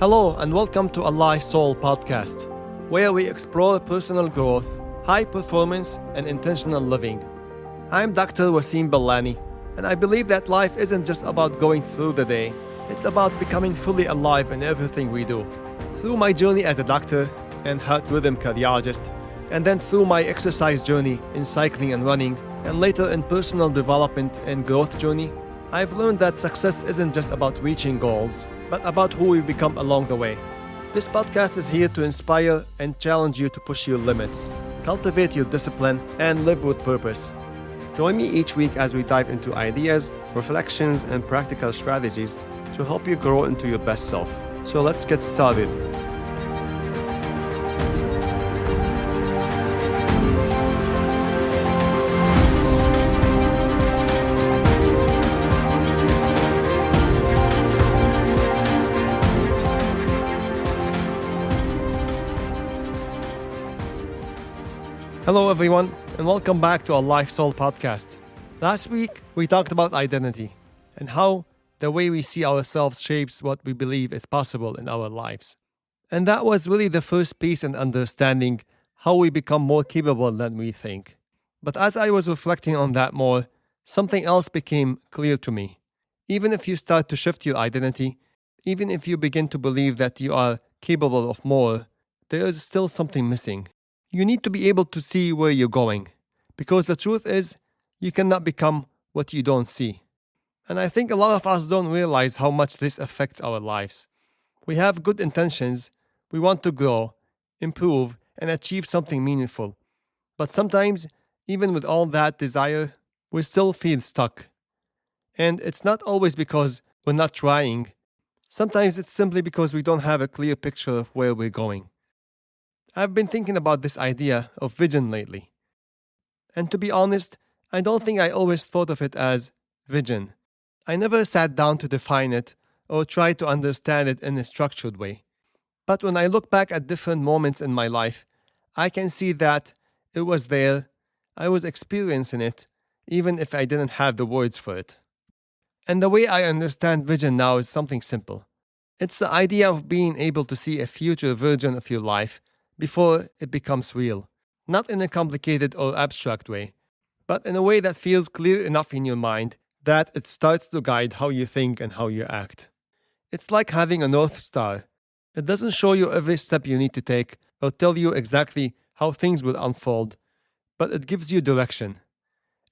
Hello and welcome to a Life Soul podcast, where we explore personal growth, high performance, and intentional living. I'm Dr. Wasim Bellani, and I believe that life isn't just about going through the day, it's about becoming fully alive in everything we do. Through my journey as a doctor and heart rhythm cardiologist, and then through my exercise journey in cycling and running, and later in personal development and growth journey, I've learned that success isn't just about reaching goals, but about who we become along the way. This podcast is here to inspire and challenge you to push your limits, cultivate your discipline, and live with purpose. Join me each week as we dive into ideas, reflections, and practical strategies to help you grow into your best self. So let's get started. Hello everyone, and welcome back to our Life Soul podcast. Last week, we talked about identity and how the way we see ourselves shapes what we believe is possible in our lives. And that was really the first piece in understanding how we become more capable than we think. But as I was reflecting on that more, something else became clear to me. Even if you start to shift your identity, even if you begin to believe that you are capable of more, there is still something missing. You need to be able to see where you're going, because the truth is, you cannot become what you don't see. And I think a lot of us don't realize how much this affects our lives. We have good intentions, we want to grow, improve, and achieve something meaningful. But sometimes, even with all that desire, we still feel stuck. And it's not always because we're not trying. Sometimes it's simply because we don't have a clear picture of where we're going. I've been thinking about this idea of vision lately. And to be honest, I don't think I always thought of it as vision. I never sat down to define it or try to understand it in a structured way. But when I look back at different moments in my life, I can see that it was there, I was experiencing it, even if I didn't have the words for it. And the way I understand vision now is something simple. It's the idea of being able to see a future version of your life before it becomes real, not in a complicated or abstract way, but in a way that feels clear enough in your mind that it starts to guide how you think and how you act. It's like having a North Star. It doesn't show you every step you need to take or tell you exactly how things will unfold, but it gives you direction.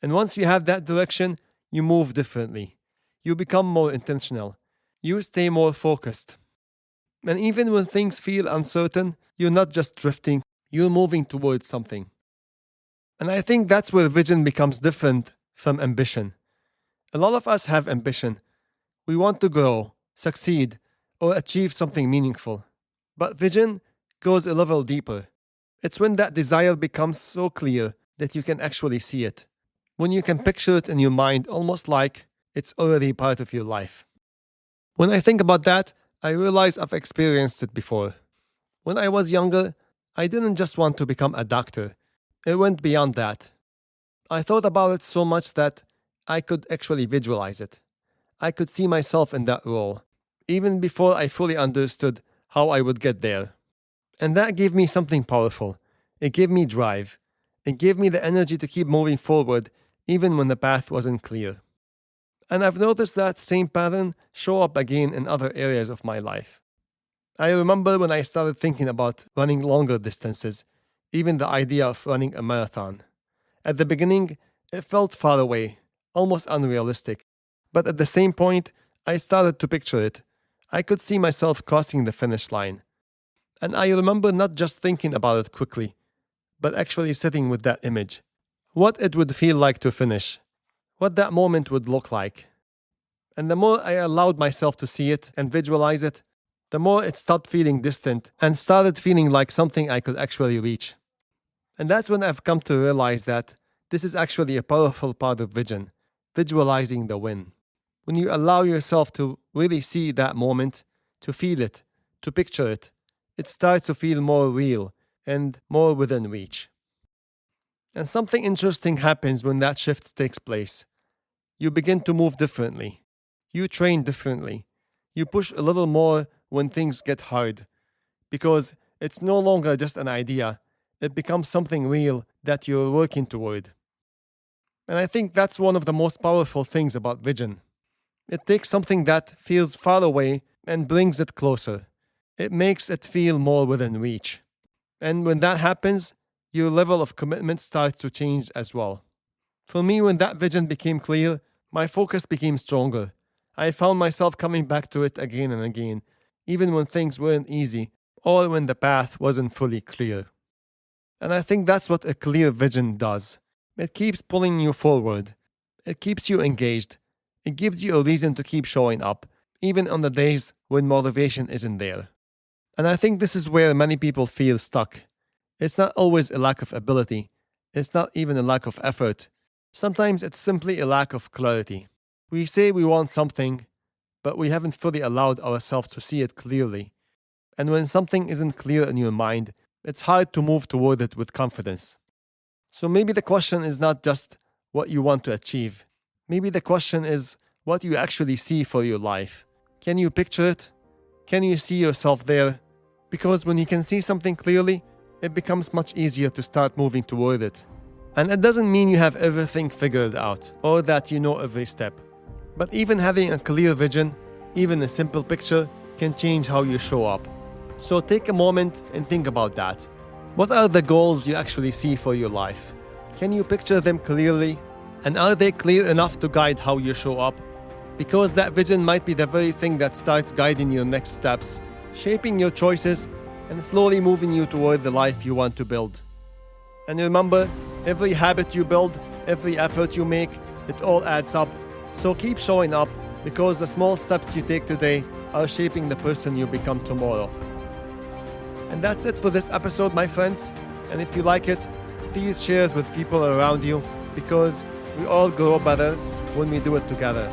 And once you have that direction, you move differently. You become more intentional. You stay more focused. And even when things feel uncertain, you're not just drifting, you're moving towards something. And I think that's where vision becomes different from ambition. A lot of us have ambition. We want to grow, succeed, or achieve something meaningful. But vision goes a level deeper. It's when that desire becomes so clear that you can actually see it. When you can picture it in your mind almost like it's already part of your life. When I think about that, I realize I've experienced it before. When I was younger, I didn't just want to become a doctor. It went beyond that. I thought about it so much that I could actually visualize it. I could see myself in that role, even before I fully understood how I would get there. And that gave me something powerful. It gave me drive. It gave me the energy to keep moving forward, even when the path wasn't clear. And I've noticed that same pattern show up again in other areas of my life. I remember when I started thinking about running longer distances, even the idea of running a marathon. At the beginning, it felt far away, almost unrealistic. But at the same point, I started to picture it. I could see myself crossing the finish line. And I remember not just thinking about it quickly, but actually sitting with that image. What it would feel like to finish. What that moment would look like. And the more I allowed myself to see it and visualize it, the more it stopped feeling distant and started feeling like something I could actually reach. And that's when I've come to realize that this is actually a powerful part of vision, visualizing the win. When you allow yourself to really see that moment, to feel it, to picture it, it starts to feel more real and more within reach. And something interesting happens when that shift takes place. You begin to move differently. You train differently. You push a little more when things get hard, because it's no longer just an idea, it becomes something real that you're working toward. And I think that's one of the most powerful things about vision. It takes something that feels far away and brings it closer. It makes it feel more within reach. And when that happens, your level of commitment starts to change as well. For me, when that vision became clear, my focus became stronger. I found myself coming back to it again and again, even when things weren't easy or when the path wasn't fully clear. And I think that's what a clear vision does. It keeps pulling you forward. It keeps you engaged. It gives you a reason to keep showing up, even on the days when motivation isn't there. And I think this is where many people feel stuck. It's not always a lack of ability. It's not even a lack of effort. Sometimes it's simply a lack of clarity. We say we want something, but we haven't fully allowed ourselves to see it clearly. And when something isn't clear in your mind, it's hard to move toward it with confidence. So maybe the question is not just what you want to achieve. Maybe the question is what you actually see for your life. Can you picture it? Can you see yourself there? Because when you can see something clearly, it becomes much easier to start moving toward it. And it doesn't mean you have everything figured out or that you know every step. But even having a clear vision, even a simple picture, can change how you show up. So take a moment and think about that. What are the goals you actually see for your life? Can you picture them clearly? And are they clear enough to guide how you show up? Because that vision might be the very thing that starts guiding your next steps, shaping your choices, and slowly moving you toward the life you want to build. And remember, every habit you build, every effort you make, it all adds up. So keep showing up, because the small steps you take today are shaping the person you become tomorrow. And that's it for this episode, my friends. And if you like it, please share it with people around you, because we all grow better when we do it together.